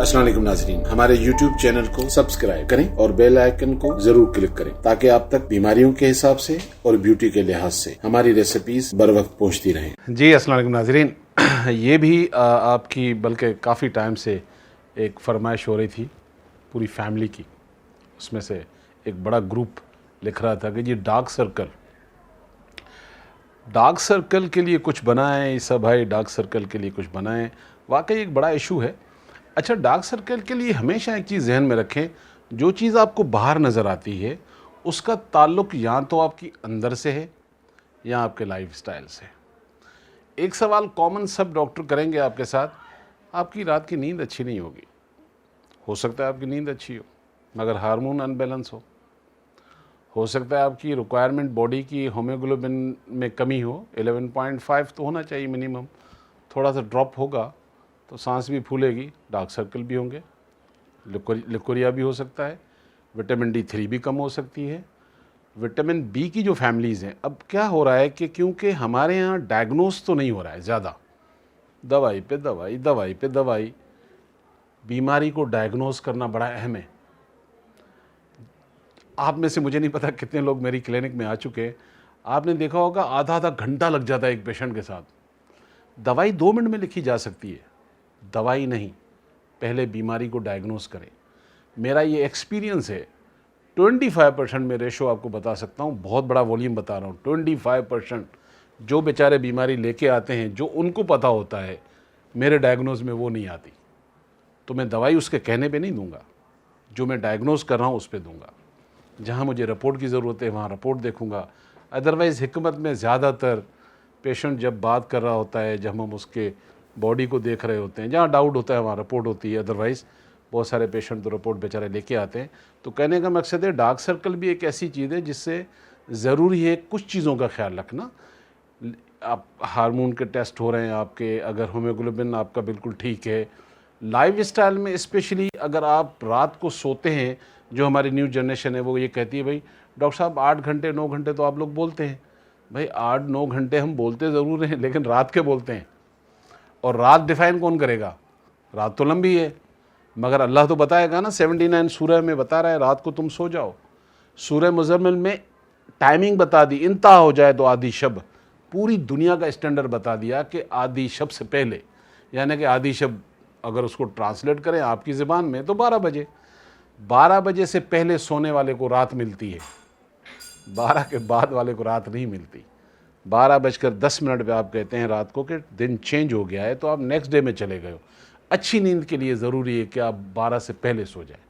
अस्सलाम वालेकुम नाज़रीन, हमारे YouTube चैनल को सब्सक्राइब करें और बेल आइकन को जरूर क्लिक करें ताकि आप तक बीमारियों के हिसाब से और ब्यूटी के लिहाज से हमारी रेसिपीज बर वक्त पहुंचती रहें। जी अस्सलाम वालेकुम नाज़रीन, ये भी आपकी बल्कि काफ़ी टाइम से एक फरमाइश हो रही थी पूरी फैमिली की। उसमें से एक बड़ा ग्रुप लिख रहा था कि जी डार्क सर्कल के लिए कुछ बनाएं, ईसा भाई डार्क सर्कल के लिए कुछ बनाएं। वाकई एक बड़ा इशू है। अच्छा, डार्क सर्कल के लिए हमेशा एक चीज़ जहन में रखें, जो चीज़ आपको बाहर नज़र आती है उसका ताल्लुक़ या तो आपकी अंदर से है या आपके लाइफस्टाइल से। एक सवाल कॉमन सब डॉक्टर करेंगे आपके साथ, आपकी रात की नींद अच्छी नहीं होगी। हो सकता है आपकी नींद अच्छी हो मगर हार्मोन अनबैलेंस हो सकता है आपकी रिक्वायरमेंट बॉडी की हीमोग्लोबिन में कमी हो, 11.5 तो होना चाहिए मिनिमम, थोड़ा सा ड्रॉप होगा तो सांस भी फूलेगी, डार्क सर्कल भी होंगे, लिकोरिया भी हो सकता है, विटामिन D3 भी कम हो सकती है, विटामिन बी की जो फैमिलीज़ हैं। अब क्या हो रहा है कि क्योंकि हमारे यहाँ डायग्नोस तो नहीं हो रहा है ज़्यादा, दवाई पे दवाई, बीमारी को डायग्नोस करना बड़ा अहम है। आप में से मुझे नहीं पता कितने लोग मेरी क्लिनिक में आ चुके हैं, आपने देखा होगा आधा घंटा लग जाता है एक पेशेंट के साथ। दवाई 2 मिनट में लिखी जा सकती है, दवाई नहीं, पहले बीमारी को डायग्नोस करें। मेरा ये एक्सपीरियंस है, 25% में रेशो आपको बता सकता हूँ, बहुत बड़ा वॉल्यूम बता रहा हूँ। 25% जो बेचारे बीमारी लेके आते हैं, जो उनको पता होता है, मेरे डायग्नोस में वो नहीं आती, तो मैं दवाई उसके कहने पे नहीं दूंगा, जो मैं डायग्नोस कर रहा हूँ उस पर दूंगा। जहाँ मुझे रिपोर्ट की ज़रूरत है वहाँ रिपोर्ट देखूंगा। अदरवाइज़ हिकमत में ज़्यादातर पेशेंट जब बात कर रहा होता है, जब हम उसके बॉडी को देख रहे होते हैं, जहाँ डाउट होता है वहाँ रिपोर्ट होती है। अदरवाइज़ बहुत सारे पेशेंट तो रिपोर्ट बेचारे लेके आते हैं। तो कहने का मकसद है, डार्क सर्कल भी एक ऐसी चीज़ है जिससे ज़रूरी है कुछ चीज़ों का ख्याल रखना। आप हार्मोन के टेस्ट हो रहे हैं आपके, अगर हीमोग्लोबिन आपका बिल्कुल ठीक है, लाइफस्टाइल में स्पेशली अगर आप रात को सोते हैं, जो हमारी न्यू जनरेशन है वो ये कहती है भाई डॉक्टर साहब 8 घंटे 9 घंटे तो आप लोग बोलते हैं। भाई 8-9 घंटे हम बोलते ज़रूर हैं लेकिन रात के बोलते हैं, और रात डिफ़ाइन कौन करेगा? रात तो लंबी है मगर अल्लाह तो बताएगा ना, 79 सूरह में बता रहा है रात को तुम सो जाओ। सूरह मुज़म्मिल में टाइमिंग बता दी, इंतहा हो जाए तो आधी शब, पूरी दुनिया का स्टैंडर्ड बता दिया कि आधी शब से पहले, यानी कि आधी शब अगर उसको ट्रांसलेट करें आपकी ज़बान में तो 12 बजे। 12 बजे से पहले सोने वाले को रात मिलती है, 12 के बाद वाले को रात नहीं मिलती। 12:10 पे आप कहते हैं रात को कि दिन चेंज हो गया है, तो आप नेक्स्ट डे में चले गए हो। अच्छी नींद के लिए ज़रूरी है कि आप 12 से पहले सो जाएं।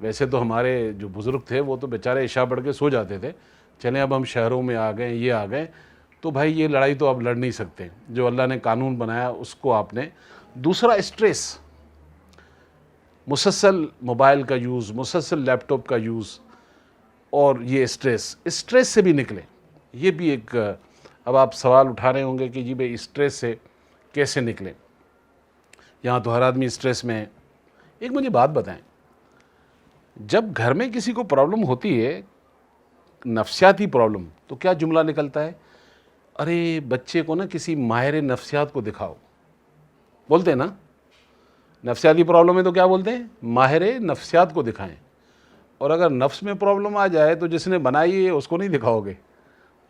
वैसे तो हमारे जो बुज़ुर्ग थे वो तो बेचारे इशा पढ़ के सो जाते थे। चलें अब हम शहरों में आ गए, ये आ गए, तो भाई ये लड़ाई तो आप लड़ नहीं सकते, जो अल्लाह ने कानून बनाया उसको आपने। दूसरा, स्ट्रेस, मुसलसल मोबाइल का यूज़, मुसलसल लैपटॉप का यूज़, और ये स्ट्रेस से भी निकलें। ये भी एक, अब आप सवाल उठा रहे होंगे कि जी भाई स्ट्रेस से कैसे निकलें, यहाँ तो हर आदमी स्ट्रेस में है। एक मुझे बात बताएं, जब घर में किसी को प्रॉब्लम होती है, नफ्सियाती प्रॉब्लम, तो क्या जुमला निकलता है? अरे बच्चे को ना किसी माहिर नफ्सियात को दिखाओ, बोलते हैं ना। नफ्सियाती प्रॉब्लम है तो क्या बोलते हैं? माहिर नफ्सियात को दिखाएं। और अगर नफ्स में प्रॉब्लम आ जाए तो जिसने बनाई है उसको नहीं दिखाओगे,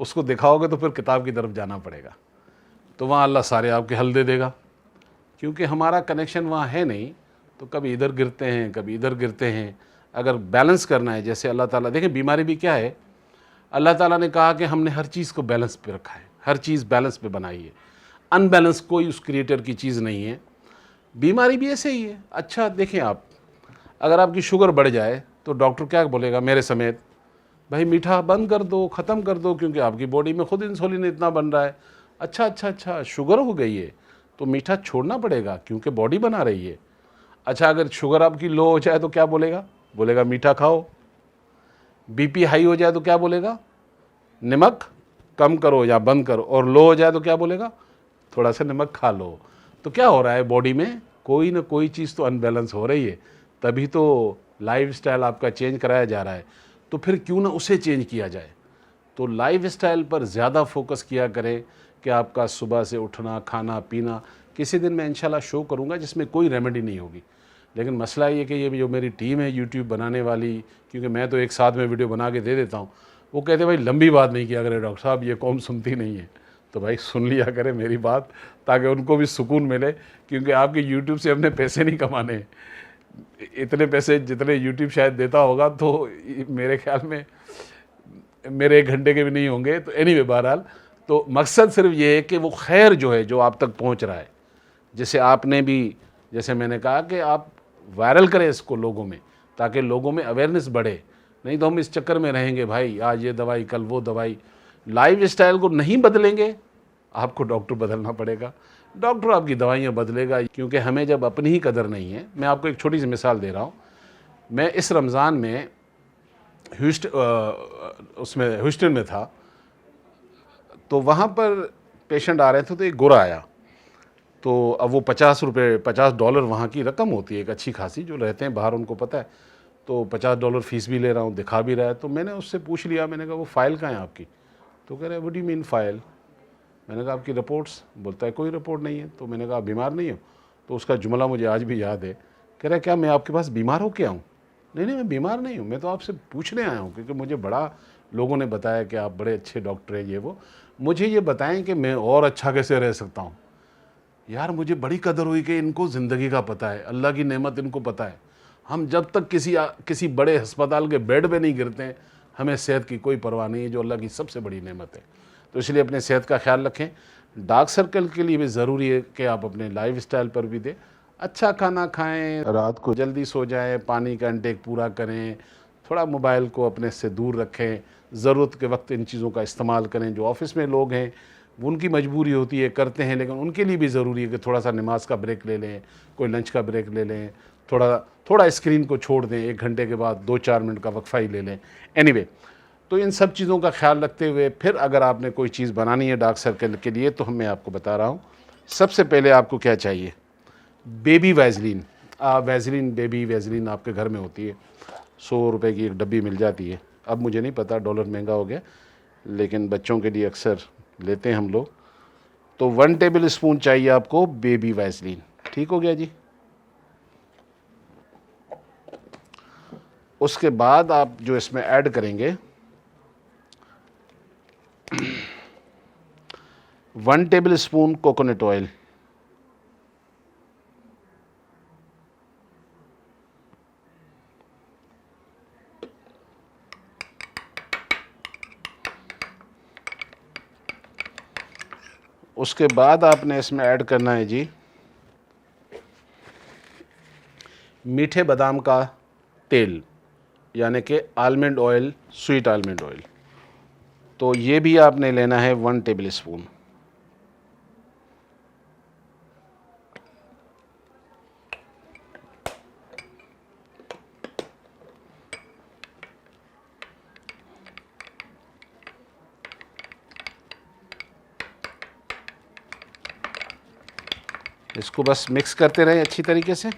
उसको दिखाओगे तो फिर किताब की तरफ जाना पड़ेगा, तो वहाँ अल्लाह सारे आपके हल दे देगा, क्योंकि हमारा कनेक्शन वहाँ है नहीं। तो कभी इधर गिरते हैं कभी इधर गिरते हैं। अगर बैलेंस करना है, जैसे अल्लाह ताला, देखें बीमारी भी क्या है, अल्लाह ताला ने कहा कि हमने हर चीज़ को बैलेंस पे रखा है, हर चीज़ बैलेंस पे बनाई है, अनबैलेंस कोई उस क्रिएटर की चीज़ नहीं है। बीमारी भी ऐसे ही है। अच्छा देखें आप, अगर आपकी शुगर बढ़ जाए तो डॉक्टर क्या बोलेगा मेरे समेत? भाई मीठा बंद कर दो, ख़त्म कर दो, क्योंकि आपकी बॉडी में खुद इंसुलिन इतना बन रहा है। अच्छा, शुगर हो गई है तो मीठा छोड़ना पड़ेगा क्योंकि बॉडी बना रही है। अच्छा, अगर शुगर आपकी लो हो जाए तो क्या बोलेगा मीठा खाओ। बीपी हाई हो जाए तो क्या बोलेगा? नमक कम करो या बंद करो। और लो हो जाए तो क्या बोलेगा? थोड़ा सा नमक खा लो। तो क्या हो रहा है, बॉडी में कोई ना कोई चीज़ तो अनबैलेंस हो रही है, तभी तो लाइफस्टाइल आपका चेंज कराया जा रहा है। तो फिर क्यों ना उसे चेंज किया जाए। तो लाइफस्टाइल पर ज़्यादा फोकस किया करें कि आपका सुबह से उठना, खाना पीना। किसी दिन मैं इंशाल्लाह शो करूंगा जिसमें कोई रेमेडी नहीं होगी, लेकिन मसला ये कि ये जो मेरी टीम है यूट्यूब बनाने वाली, क्योंकि मैं तो एक साथ में वीडियो बना के दे देता हूँ, वो कहते भाई लंबी बात नहीं किया करे डॉक्टर साहब, ये कौम सुनती नहीं है। तो भाई सुन लिया करे मेरी बात, ताकि उनको भी सुकून मिले, क्योंकि आपके यूट्यूब से हमने पैसे नहीं कमाने। इतने पैसे जितने यूट्यूब शायद देता होगा तो मेरे ख्याल में मेरे 1 घंटे के भी नहीं होंगे। तो एनीवे, बहरहाल तो मकसद सिर्फ ये है कि वो खैर जो है जो आप तक पहुंच रहा है, जैसे आपने भी, जैसे मैंने कहा कि आप वायरल करें इसको लोगों में, ताकि लोगों में अवेयरनेस बढ़े। नहीं तो हम इस चक्कर में रहेंगे भाई, आज ये दवाई कल वो दवाई। लाइफ स्टाइल को नहीं बदलेंगे, आपको डॉक्टर बदलना पड़ेगा, डॉक्टर आपकी दवाइयाँ बदलेगा। क्योंकि हमें जब अपनी ही कदर नहीं है, मैं आपको एक छोटी सी मिसाल दे रहा हूँ। मैं इस रमज़ान में ह्यूस्टन में था, तो वहाँ पर पेशेंट आ रहे थे, तो एक गोरा आया। तो अब वो $50 वहाँ की रकम होती है एक अच्छी खासी, जो रहते हैं बाहर उनको पता है। तो $50 फ़ीस भी ले रहा हूँ, दिखा भी रहा है। तो मैंने उससे पूछ लिया, मैंने कहा वो फ़ाइल कहाँ है आपकी? तो कह रहे what do you mean file? मैंने कहा आपकी रिपोर्ट्स? बोलता है कोई रिपोर्ट नहीं है। तो मैंने कहा आप बीमार नहीं हो? तो उसका जुमला मुझे आज भी याद है। कह रहा है क्या मैं आपके पास बीमार हो के आऊँ? नहीं नहीं, मैं बीमार नहीं हूँ, मैं तो आपसे पूछने आया हूँ, क्योंकि मुझे बड़ा लोगों ने बताया कि आप बड़े अच्छे डॉक्टर हैं, ये वो। मुझे ये बताएं कि मैं और अच्छा कैसे रह सकता हूँ। यार मुझे बड़ी कदर हुई कि इनको ज़िंदगी का पता है, अल्लाह की नेमत इनको पता है। हम जब तक किसी बड़े अस्पताल के बेड पे नहीं गिरते हैं, हमें सेहत की कोई परवाह नहीं है, जो अल्लाह की सबसे बड़ी नेमत है। तो इसलिए अपने सेहत का ख्याल रखें। डार्क सर्कल के लिए भी ज़रूरी है कि आप अपने लाइफ स्टाइल पर भी दें। अच्छा खाना खाएं, रात को जल्दी सो जाएं, पानी का इंटेक पूरा करें, थोड़ा मोबाइल को अपने से दूर रखें, ज़रूरत के वक्त इन चीज़ों का इस्तेमाल करें। जो ऑफिस में लोग हैं उनकी मजबूरी होती है, करते हैं, लेकिन उनके लिए भी ज़रूरी है कि थोड़ा सा नमाज का ब्रेक ले लें, कोई लंच का ब्रेक ले लें, थोड़ा स्क्रीन को छोड़ दें, 1 घंटे के बाद 2-4 मिनट का वक्फा ही ले लें। एनीवे, तो इन सब चीज़ों का ख्याल रखते हुए फिर अगर आपने कोई चीज़ बनानी है डार्क सर्कल के लिए, तो मैं आपको बता रहा हूँ। सबसे पहले आपको क्या चाहिए? बेबी वैज़लीन। वैज़लीन, बेबी वैज़लीन आपके घर में होती है, 100 रुपये की एक डब्बी मिल जाती है। अब मुझे नहीं पता, डॉलर महंगा हो गया, लेकिन बच्चों के लिए अक्सर लेते हैं हम लोग। तो 1 टेबल स्पून चाहिए आपको बेबी वैज़लीन। ठीक हो गया जी। उसके बाद आप जो इसमें ऐड करेंगे 1 टेबल स्पून कोकोनट ऑयल, उसके बाद आपने इसमें ऐड करना है जी मीठे बादाम का तेल, यानी कि almond oil, sweet almond oil. तो ये भी आपने लेना है 1 टेबल स्पून। इसको बस मिक्स करते रहें अच्छी तरीके से।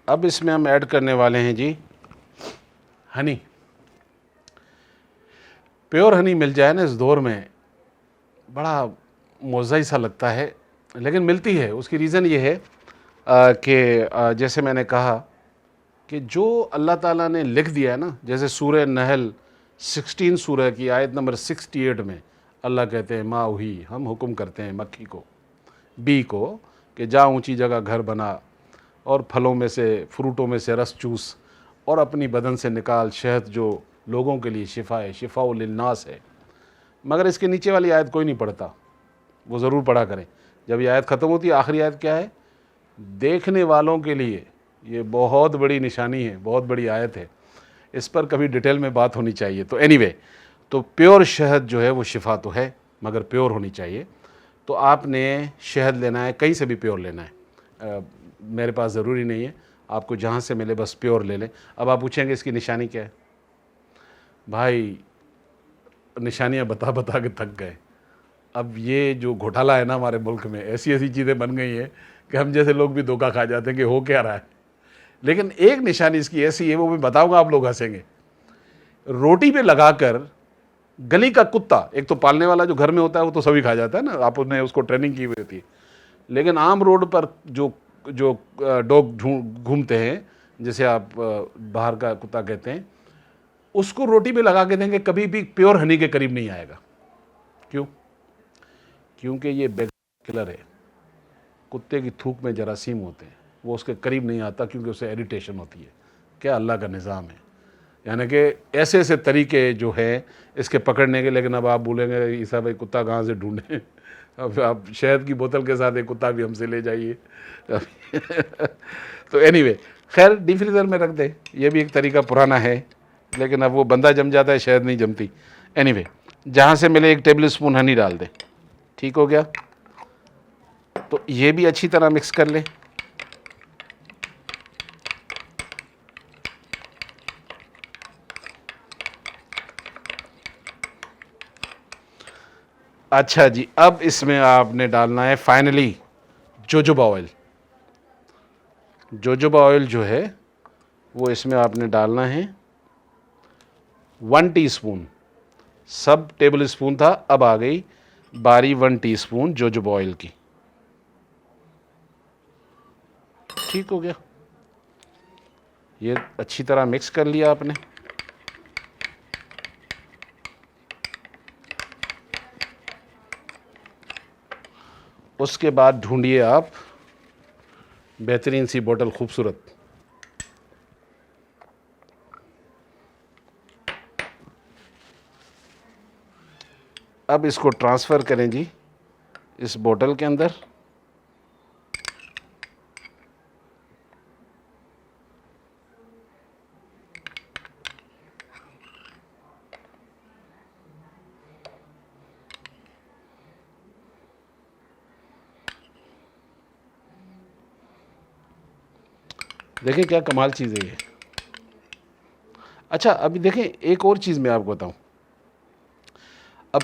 अब इसमें हम ऐड करने वाले हैं जी हनी। प्योर हनी मिल जाए ना इस दौर में, बड़ा मौज़ा सा लगता है, लेकिन मिलती है। उसकी रीज़न ये है कि जैसे मैंने कहा कि जो अल्लाह ताला ने लिख दिया है ना, जैसे सूरह नहल 16 सूरह की आयत नंबर 68 में अल्लाह कहते हैं माँ हुई, हम हुक्म करते हैं मक्खी को, बी को, कि जा ऊंची जगह घर बना और फलों में से, फ्रूटों में से रस चूस और अपनी बदन से निकाल शहद जो लोगों के लिए शिफा है, शिफा लिन्नास है। मगर इसके नीचे वाली आयत कोई नहीं पढ़ता, वो ज़रूर पढ़ा करें। जब ये आयत ख़त्म होती है, आखिरी आयत क्या है? देखने वालों के लिए ये बहुत बड़ी निशानी है, बहुत बड़ी आयत है, इस पर कभी डिटेल में बात होनी चाहिए। तो एनीवे, तो प्योर शहद जो है वो शिफा तो है, मगर प्योर होनी चाहिए। तो आपने शहद लेना है, कहीं से भी प्योर लेना है, मेरे पास ज़रूरी नहीं है, आपको जहाँ से मिले बस प्योर ले लें। अब आप पूछेंगे इसकी निशानी क्या है? भाई निशानियाँ बता बता के थक गए। अब ये जो घोटाला है ना हमारे मुल्क में, ऐसी ऐसी चीज़ें बन गई हैं कि हम जैसे लोग भी धोखा खा जाते हैं कि हो क्या रहा है। लेकिन एक निशानी इसकी ऐसी है, वो मैं बताऊंगा, आप लोग हंसेंगे। रोटी पे लगाकर गली का कुत्ता, एक तो पालने वाला जो घर में होता है वो तो सभी खा जाता है ना, आपने उसको ट्रेनिंग की हुई होती है, लेकिन आम रोड पर जो जो डॉग घूमते हैं, जैसे आप बाहर का कुत्ता कहते हैं, उसको रोटी में लगा के देंगे, कभी भी प्योर हनी के करीब नहीं आएगा। क्यों? क्योंकि ये बैग किलर है। कुत्ते की थूक में जरासीम होते हैं, वो उसके करीब नहीं आता क्योंकि उसे इरिटेशन होती है। क्या अल्लाह का निज़ाम है। यानी कि ऐसे ऐसे तरीके जो है इसके पकड़ने के। लेकिन अब आप बोलेंगे ईसा भाई कुत्ता कहाँ से ढूंढें, अब आप शहद की बोतल के साथ एक कुत्ता भी हमसे ले जाइए। तो एनीवे, खैर डीप फ्रीज़र में रख दे, ये भी एक तरीका पुराना है, लेकिन अब वो बंदा जम जाता है, शहद नहीं जमती। एनीवे, जहाँ से मिले 1 टेबल स्पून हनी डाल दे। ठीक हो गया? तो ये भी अच्छी तरह मिक्स कर ले। अच्छा जी, अब इसमें आपने डालना है finally jojoba oil. Jojoba oil जो है वो इसमें आपने डालना है 1 टीस्पून। सब टेबल स्पून था, अब आ गई बारी 1 टीस्पून जोजोबा ऑयल की। ठीक हो गया? ये अच्छी तरह मिक्स कर लिया आपने। उसके बाद ढूंढिए आप बेहतरीन सी बोतल, खूबसूरत। अब इसको ट्रांसफ़र करें जी इस बोतल के अंदर। देखें क्या कमाल चीज़ है ये। अच्छा, अभी देखें एक और चीज़ मैं आपको बताऊं। अब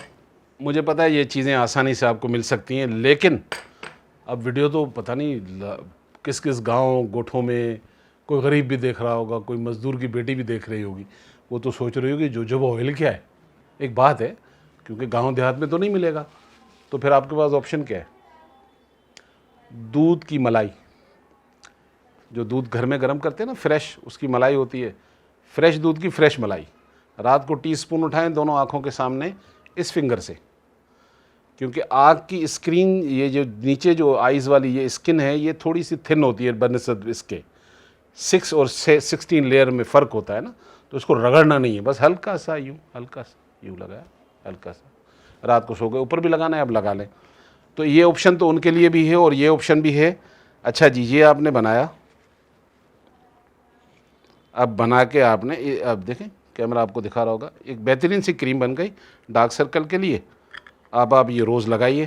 मुझे पता है ये चीज़ें आसानी से आपको मिल सकती हैं, लेकिन अब वीडियो तो पता नहीं किस किस गांव गोठों में कोई गरीब भी देख रहा होगा, कोई मज़दूर की बेटी भी देख रही होगी। वो तो सोच रही होगी जोजोबा ऑयल क्या है। एक बात है, क्योंकि गांव देहात में तो नहीं मिलेगा, तो फिर आपके पास ऑप्शन क्या है? दूध की मलाई, जो दूध घर में गर्म करते हैं ना, फ्रेश, उसकी मलाई होती है। फ्रेश दूध की फ्रेश मलाई। रात को टीस्पून उठाएं दोनों आँखों के सामने इस फिंगर से, क्योंकि आँख की स्क्रीन, ये जो नीचे जो आइज़ वाली ये स्किन है, ये थोड़ी सी थिन होती है बनस्बत इसके। 6 और 16 लेयर में फ़र्क होता है ना, तो इसको रगड़ना नहीं है, बस हल्का सा यूँ, हल्का सा यूँ लगाया, हल्का सा। रात को सो गए, ऊपर भी लगाना है, अब लगा लें। तो ये ऑप्शन तो उनके लिए भी है और ये ऑप्शन भी है। अच्छा जी, ये आपने बनाया। अब बना के आपने, अब देखें कैमरा आपको दिखा रहा होगा, एक बेहतरीन सी क्रीम बन गई डार्क सर्कल के लिए। अब आप ये रोज़ लगाइए,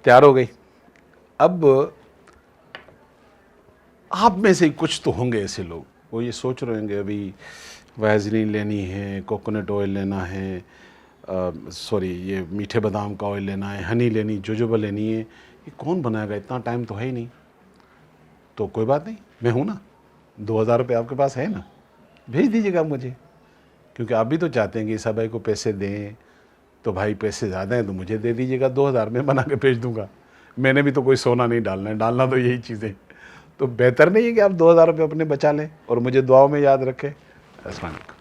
तैयार हो गई। अब आप में से कुछ तो होंगे ऐसे लोग, वो ये सोच रहे होंगे अभी वैज़लीन लेनी है, कोकोनट ऑयल लेना है, सॉरी ये मीठे बादाम का ऑयल लेना है, हनी लेनी, जोजोबा लेनी है, ये कौन बनाएगा, इतना टाइम तो है ही नहीं। तो कोई बात नहीं, मैं हूँ ना, 2000 रुपये आपके पास है ना, भेज दीजिएगा मुझे, क्योंकि आप भी तो चाहते हैं कि ईसा भाई को पैसे दें। तो भाई पैसे ज़्यादा हैं तो मुझे दे दीजिएगा, 2000 में बना के भेज दूँगा। मैंने भी तो कोई सोना नहीं डालना है, डालना तो यही चीज़ें। तो बेहतर नहीं है कि आप 2000 रुपये अपने बचा लें और मुझे दुआओं में याद रखें। अस्सलाम वालेकुम।